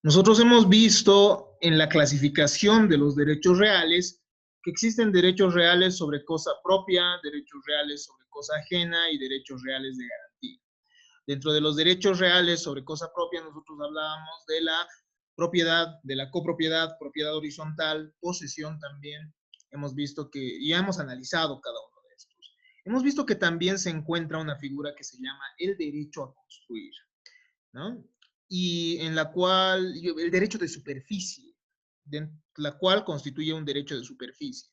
Nosotros hemos visto en la clasificación de los derechos reales que existen derechos reales sobre cosa propia, derechos reales sobre cosa ajena y derechos reales de garantía. Dentro de los derechos reales sobre cosa propia, nosotros hablábamos de la propiedad, de la copropiedad, propiedad horizontal, posesión también. Hemos visto que, y hemos analizado cada uno de estos. Hemos visto que también se encuentra una figura que se llama el derecho a construir, ¿no? Y en la cual, el derecho de superficie, de la cual constituye un derecho de superficie.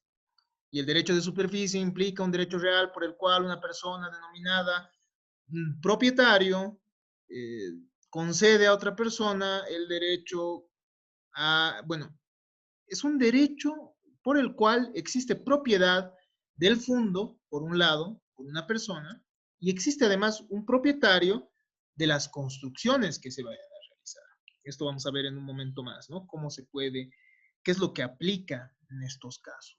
Y el derecho de superficie implica un derecho real por el cual una persona denominada propietario concede a otra persona el derecho a, bueno, es un derecho por el cual existe propiedad del fondo, por un lado, por una persona, y existe además un propietario de las construcciones que se vayan a realizar. Esto vamos a ver en un momento más, ¿no? Cómo se puede, qué es lo que aplica en estos casos.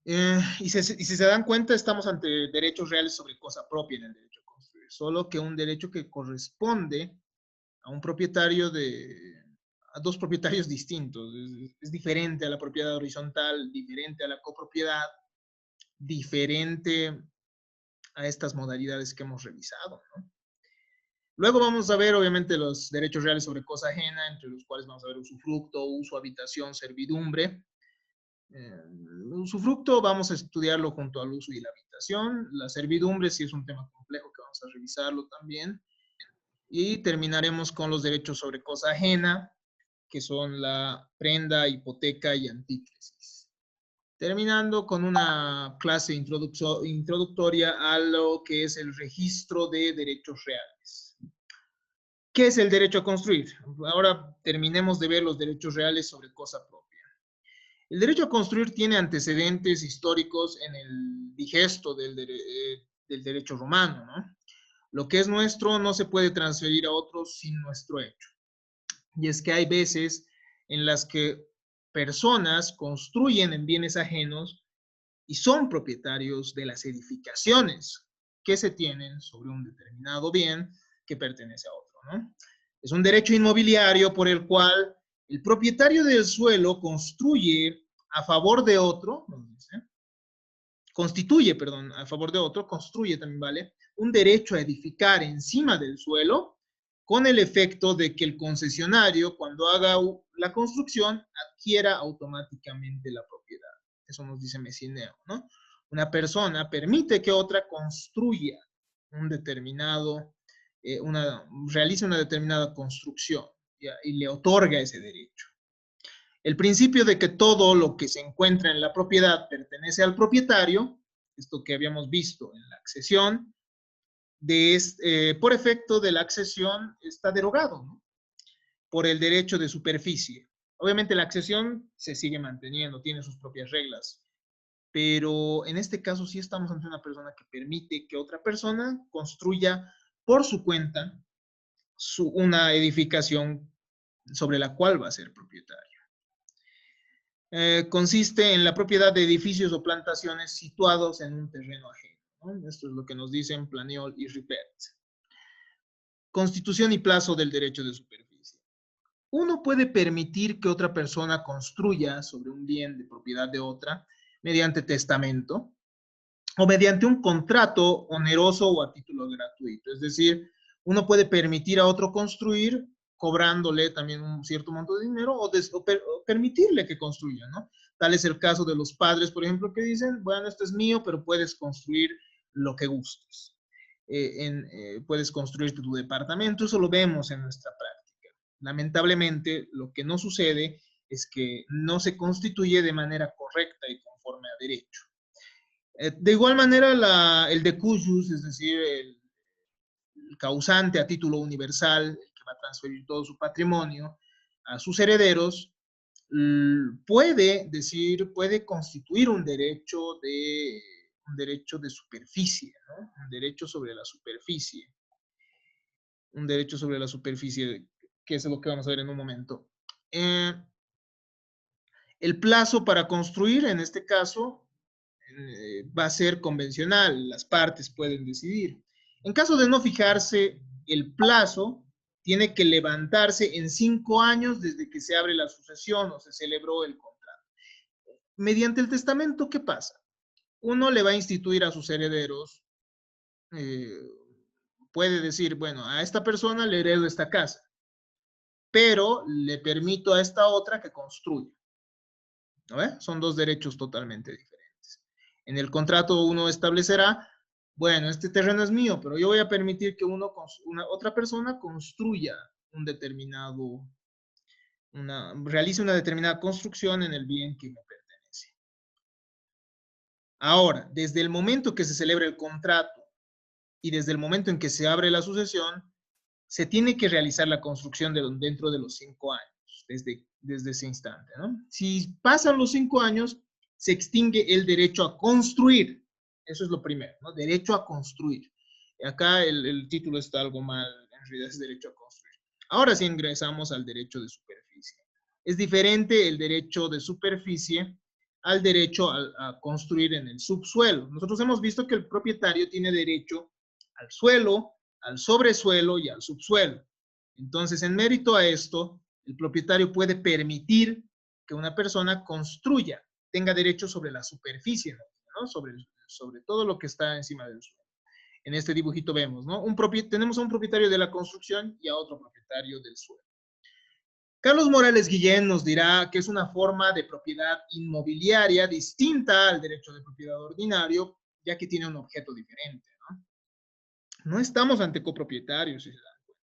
Y si se dan cuenta, estamos ante derechos reales sobre cosa propia en el derecho a construir, solo que un derecho que corresponde a un propietario a dos propietarios distintos. Es diferente a la propiedad horizontal, diferente a la copropiedad, diferente a estas modalidades que hemos revisado, ¿no? Luego vamos a ver, obviamente, los derechos reales sobre cosa ajena, entre los cuales vamos a ver usufructo, uso, habitación, servidumbre. Usufructo vamos a estudiarlo junto al uso y la habitación. La servidumbre sí es un tema complejo que vamos a revisarlo también. Y terminaremos con los derechos sobre cosa ajena, que son la prenda, hipoteca y antítesis. Terminando con una clase introductoria a lo que es el registro de derechos reales. ¿Qué es el derecho a construir? Ahora terminemos de ver los derechos reales sobre cosa propia. El derecho a construir tiene antecedentes históricos en el digesto del derecho romano, ¿no? Lo que es nuestro no se puede transferir a otros sin nuestro hecho. Y es que hay veces en las que personas construyen en bienes ajenos y son propietarios de las edificaciones que se tienen sobre un determinado bien que pertenece a otro, ¿no? Es un derecho inmobiliario por el cual el propietario del suelo construye a favor de otro, constituye, perdón, a favor de otro, construye también, ¿vale? Un derecho a edificar encima del suelo con el efecto de que el concesionario, cuando haga la construcción, adquiera automáticamente la propiedad. Eso nos dice Messineo, ¿no? Una persona permite que otra construya un determinado, realice una determinada construcción, ¿ya? Y le otorga ese derecho. El principio de que todo lo que se encuentra en la propiedad pertenece al propietario, esto que habíamos visto en la accesión, por efecto de la accesión está derogado, ¿no? Por el derecho de superficie. Obviamente la accesión se sigue manteniendo, tiene sus propias reglas, pero en este caso sí estamos ante una persona que permite que otra persona construya por su cuenta una edificación sobre la cual va a ser propietario. Consiste en la propiedad de edificios o plantaciones situados en un terreno ajeno, ¿no? Esto es lo que nos dicen Planiol y Ripert. Constitución y plazo del derecho de superficie. Uno puede permitir que otra persona construya sobre un bien de propiedad de otra mediante testamento o mediante un contrato oneroso o a título gratuito. Es decir, uno puede permitir a otro construir cobrándole también un cierto monto de dinero o permitirle que construya, ¿no? Tal es el caso de los padres, por ejemplo, que dicen, bueno, esto es mío, pero puedes construir lo que gustes. Puedes construir tu departamento, eso lo vemos en nuestra práctica. Lamentablemente, lo que no sucede es que no se constituye de manera correcta y conforme a derecho. De igual manera, el decujus, es decir, el causante a título universal, el que va a transferir todo su patrimonio a sus herederos, puede constituir un derecho de superficie, ¿no? Un derecho sobre la superficie. Un derecho sobre la superficie, que es lo que vamos a ver en un momento. El plazo para construir, en este caso, va a ser convencional, las partes pueden decidir. En caso de no fijarse el plazo, tiene que levantarse en 5 años desde que se abre la sucesión o se celebró el contrato. Mediante el testamento, ¿qué pasa? Uno le va a instituir a sus herederos, puede decir, bueno, a esta persona le heredo esta casa, pero le permito a esta otra que construya. ¿No ve? Son dos derechos totalmente diferentes. En el contrato uno establecerá, bueno, este terreno es mío, pero yo voy a permitir que otra persona construya un determinado, realice una determinada construcción en el bien que me pertenece. Ahora, desde el momento que se celebra el contrato y desde el momento en que se abre la sucesión, se tiene que realizar la construcción dentro de los 5 años, desde ese instante, ¿no? Si pasan los 5 años, se extingue el derecho a construir. Eso es lo primero, ¿no? Derecho a construir. Acá el título está algo mal, en realidad es derecho a construir. Ahora sí ingresamos al derecho de superficie. Es diferente el derecho de superficie al derecho a construir en el subsuelo. Nosotros hemos visto que el propietario tiene derecho al suelo, al sobresuelo y al subsuelo. Entonces, en mérito a esto, el propietario puede permitir que una persona construya, tenga derecho sobre la superficie, ¿no? Sobre todo lo que está encima del suelo. En este dibujito vemos, ¿no? Tenemos a un propietario de la construcción y a otro propietario del suelo. Carlos Morales Guillén nos dirá que es una forma de propiedad inmobiliaria distinta al derecho de propiedad ordinario, ya que tiene un objeto diferente, ¿no? No estamos ante copropietarios, si se dan cuenta.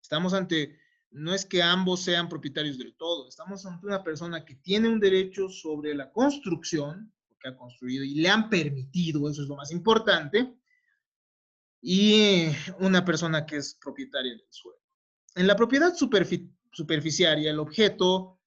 Estamos ante, no es que ambos sean propietarios del todo, estamos ante una persona que tiene un derecho sobre la construcción, porque ha construido y le han permitido, eso es lo más importante, y una persona que es propietaria del suelo. En la propiedad superficiaria, el objeto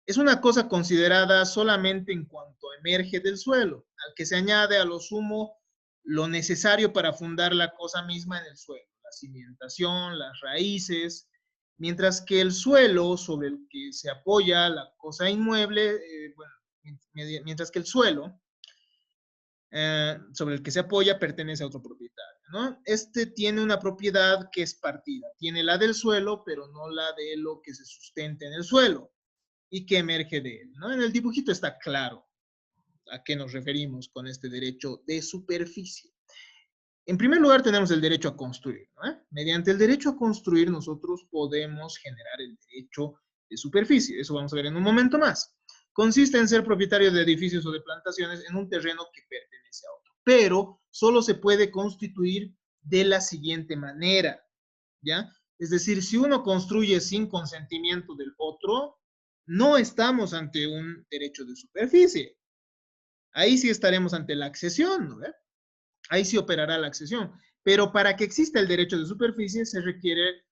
es una cosa considerada solamente en cuanto emerge del suelo, al que se añade a lo sumo lo necesario para fundar la cosa misma en el suelo, la cimentación, las raíces, mientras que el suelo sobre el que se apoya la cosa inmueble, mientras que el suelo sobre el que se apoya pertenece a otro propietario, ¿no? Este tiene una propiedad que es partida, tiene la del suelo, pero no la de lo que se sustenta en el suelo y que emerge de él, ¿no? En el dibujito está claro a qué nos referimos con este derecho de superficie. En primer lugar tenemos el derecho a construir, ¿no? Mediante el derecho a construir nosotros podemos generar el derecho de superficie, eso vamos a ver en un momento más. Consiste en ser propietario de edificios o de plantaciones en un terreno que pertenece a otro, pero solo se puede constituir de la siguiente manera, ¿ya? Es decir, si uno construye sin consentimiento del otro, no estamos ante un derecho de superficie. Ahí sí estaremos ante la accesión, ¿no? Ahí sí operará la accesión. Pero para que exista el derecho de superficie se requiere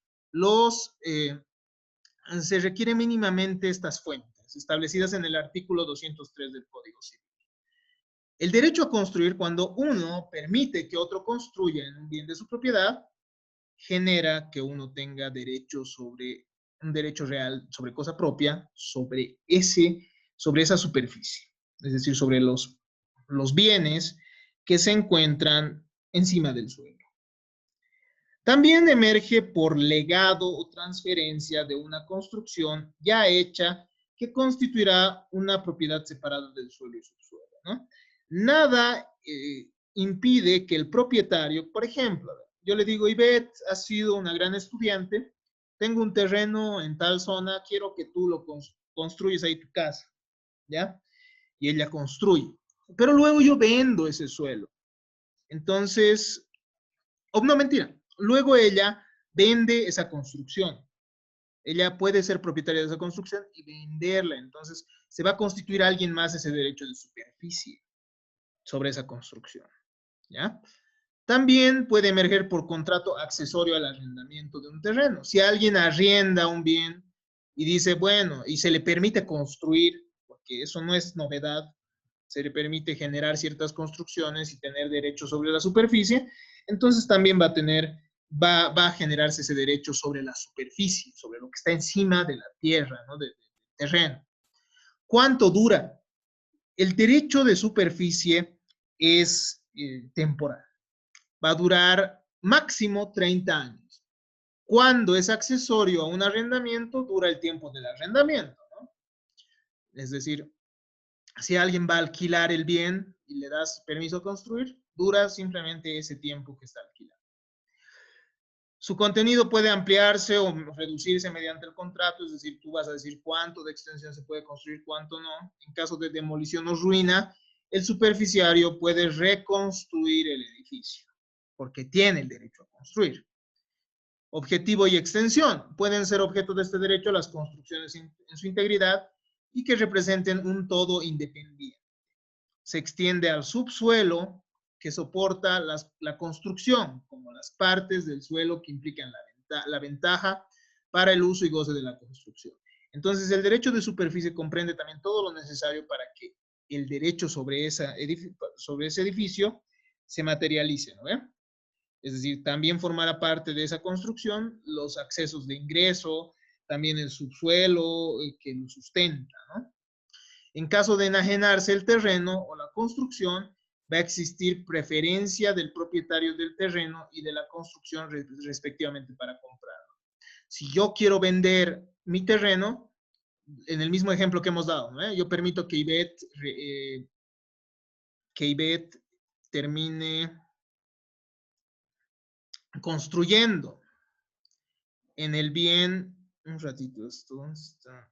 mínimamente estas fuentes, establecidas en el artículo 203 del Código Civil. El derecho a construir, cuando uno permite que otro construya en un bien de su propiedad, genera que uno tenga derecho sobre un derecho real, sobre cosa propia, sobre esa superficie, es decir, sobre los bienes que se encuentran encima del suelo. También emerge por legado o transferencia de una construcción ya hecha que constituirá una propiedad separada del suelo y subsuelo, ¿no? Nada impide que el propietario, por ejemplo, yo le digo, Ivette, has sido una gran estudiante, tengo un terreno en tal zona, quiero que tú lo construyes ahí tu casa, ¿ya? Y ella construye. Pero luego yo vendo ese suelo. Entonces, no, mentira, luego ella vende esa construcción. Ella puede ser propietaria de esa construcción y venderla. Entonces, se va a constituir a alguien más ese derecho de superficie sobre esa construcción, ¿ya? También puede emerger por contrato accesorio al arrendamiento de un terreno. Si alguien arrienda un bien y dice, bueno, y se le permite construir, porque eso no es novedad, se le permite generar ciertas construcciones y tener derecho sobre la superficie, entonces también va a generarse ese derecho sobre la superficie, sobre lo que está encima de la tierra, ¿no? Del terreno. ¿Cuánto dura? El derecho de superficie es temporal. Va a durar máximo 30 años. Cuando es accesorio a un arrendamiento, dura el tiempo del arrendamiento, ¿no? Es decir, si alguien va a alquilar el bien y le das permiso a construir, dura simplemente ese tiempo que está alquilado. Su contenido puede ampliarse o reducirse mediante el contrato, es decir, tú vas a decir cuánto de extensión se puede construir, cuánto no. En caso de demolición o ruina, el superficiario puede reconstruir el edificio, porque tiene el derecho a construir. Objetivo y extensión. Pueden ser objeto de este derecho las construcciones en su integridad y que representen un todo independiente. Se extiende al subsuelo que soporta la construcción, como las partes del suelo que implican la ventaja para el uso y goce de la construcción. Entonces, el derecho de superficie comprende también todo lo necesario para que el derecho sobre ese edificio se materialice, ¿no? Es decir, también formará parte de esa construcción los accesos de ingreso, también el subsuelo que lo sustenta, ¿no? En caso de enajenarse el terreno o la construcción, va a existir preferencia del propietario del terreno y de la construcción respectivamente para comprarlo. Si yo quiero vender mi terreno, en el mismo ejemplo que hemos dado, ¿no? Yo permito que IBET termine construyendo en el bien, un ratito, esto está,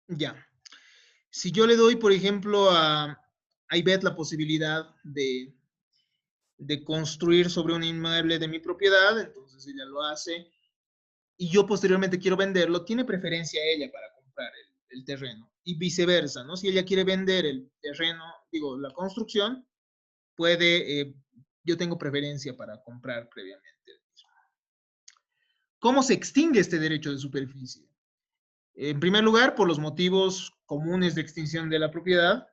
ya. Si yo le doy, por ejemplo, a IBET la posibilidad de construir sobre un inmueble de mi propiedad, entonces ella lo hace, y yo posteriormente quiero venderlo, tiene preferencia ella para comprar el terreno, y viceversa, ¿no? Si ella quiere vender el terreno, digo, la construcción, puede, yo tengo preferencia para comprar previamente. ¿Cómo se extingue este derecho de superficie? En primer lugar, por los motivos comunes de extinción de la propiedad,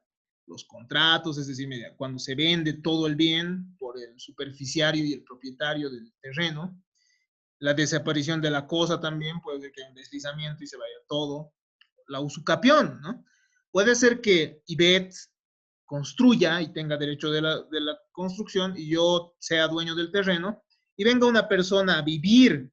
los contratos, es decir, cuando se vende todo el bien por el superficiario y el propietario del terreno, la desaparición de la cosa también, puede ser que haya un deslizamiento y se vaya todo, la usucapión, ¿no? Puede ser que IBET construya y tenga derecho de la construcción y yo sea dueño del terreno y venga una persona a vivir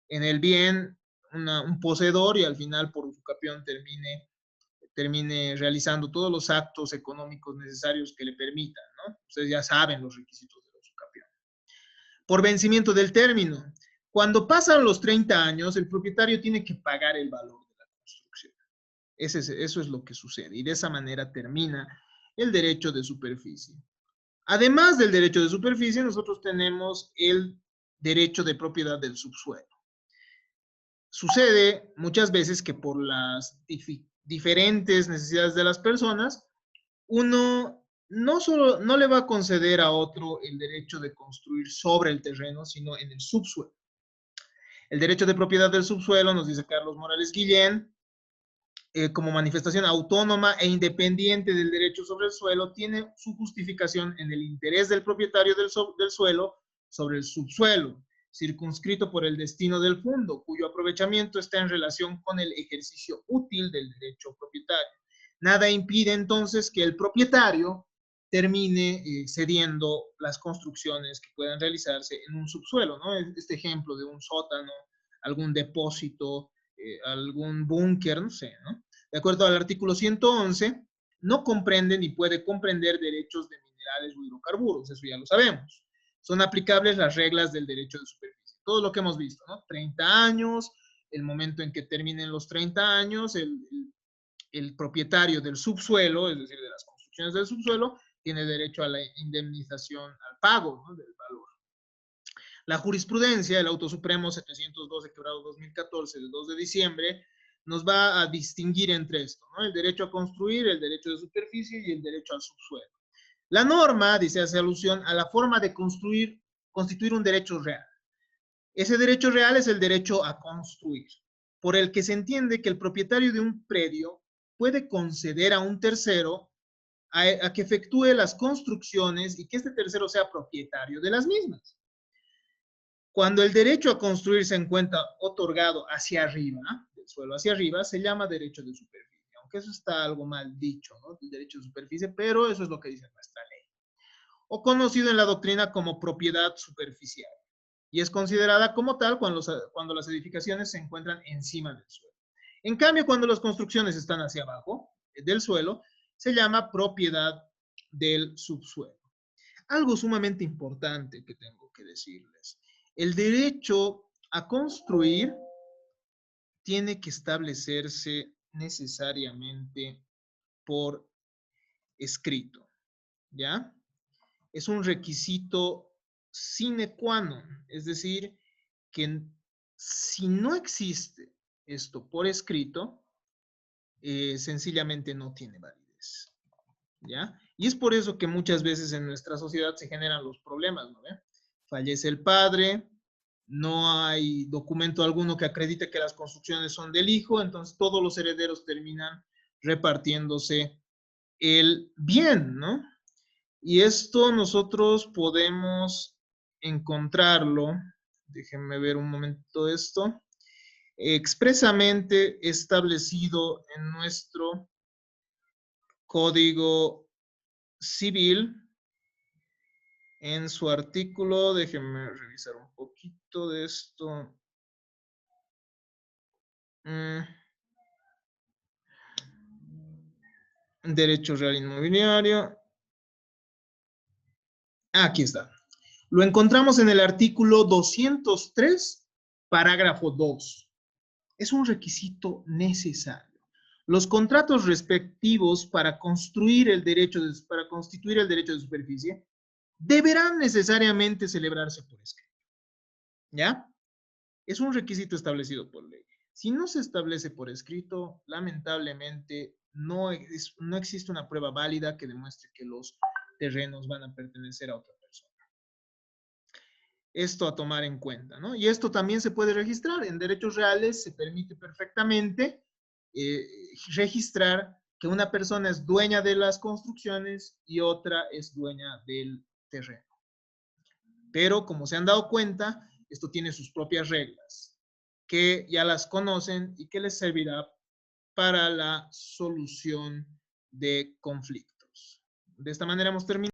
en el bien, un poseedor, y al final por usucapión termine realizando todos los actos económicos necesarios que le permitan, ¿no? Ustedes ya saben los requisitos de la usucapión. Por vencimiento del término. Cuando pasan los 30 años, el propietario tiene que pagar el valor de la construcción. Eso es lo que sucede. Y de esa manera termina el derecho de superficie. Además del derecho de superficie, nosotros tenemos el derecho de propiedad del subsuelo. Sucede muchas veces que por las diferentes necesidades de las personas, uno no le va a conceder a otro el derecho de construir sobre el terreno, sino en el subsuelo. El derecho de propiedad del subsuelo, nos dice Carlos Morales Guillén, como manifestación autónoma e independiente del derecho sobre el suelo, tiene su justificación en el interés del propietario del suelo sobre el subsuelo, circunscrito por el destino del fondo, cuyo aprovechamiento está en relación con el ejercicio útil del derecho propietario. Nada impide entonces que el propietario termine cediendo las construcciones que puedan realizarse en un subsuelo, ¿no? Este ejemplo de un sótano, algún depósito, algún búnker, no sé, ¿no? De acuerdo al artículo 111, no comprende ni puede comprender derechos de minerales o hidrocarburos, eso ya lo sabemos. Son aplicables las reglas del derecho de superficie. Todo lo que hemos visto, ¿no? 30 años, el momento en que terminen los 30 años, el propietario del subsuelo, es decir, de las construcciones del subsuelo, tiene derecho a la indemnización, al pago, ¿no?, del valor. La jurisprudencia, el Auto Supremo 712, quebrado 2014, del 2 de diciembre, nos va a distinguir entre esto, ¿no? El derecho a construir, el derecho de superficie y el derecho al subsuelo. La norma, dice, hace alusión a la forma de constituir un derecho real. Ese derecho real es el derecho a construir, por el que se entiende que el propietario de un predio puede conceder a un tercero a que efectúe las construcciones y que este tercero sea propietario de las mismas. Cuando el derecho a construir se encuentra otorgado hacia arriba, del suelo hacia arriba, se llama derecho de superficie, aunque eso está algo mal dicho, ¿no? El derecho de superficie, pero eso es lo que dice nuestra ley. o conocido en la doctrina como propiedad superficial, y es considerada como tal cuando las edificaciones se encuentran encima del suelo. En cambio, cuando las construcciones están hacia abajo del suelo, se llama propiedad del subsuelo. Algo sumamente importante que tengo que decirles. El derecho a construir tiene que establecerse necesariamente por escrito, ¿ya? Es un requisito sine qua non, es decir, que si no existe esto por escrito, sencillamente no tiene validez, ¿ya? Y es por eso que muchas veces en nuestra sociedad se generan los problemas, ¿no? Fallece el padre, no hay documento alguno que acredite que las construcciones son del hijo, entonces todos los herederos terminan repartiéndose el bien, ¿no? Y esto nosotros podemos encontrarlo, déjenme ver un momento esto, expresamente establecido en nuestro Código Civil, en su artículo, déjenme revisar un poquito de esto. Derecho real inmobiliario. Aquí está. Lo encontramos en el artículo 203, parágrafo 2. Es un requisito necesario. Los contratos respectivos para constituir el derecho de superficie deberán necesariamente celebrarse por escrito. ¿Ya? Es un requisito establecido por ley. Si no se establece por escrito, lamentablemente no existe una prueba válida que demuestre que los terrenos van a pertenecer a otra persona. Esto a tomar en cuenta, ¿no? Y esto también se puede registrar. En derechos reales se permite perfectamente registrar que una persona es dueña de las construcciones y otra es dueña del terreno. Pero como se han dado cuenta, esto tiene sus propias reglas, que ya las conocen y que les servirá para la solución de conflictos. De esta manera hemos terminado.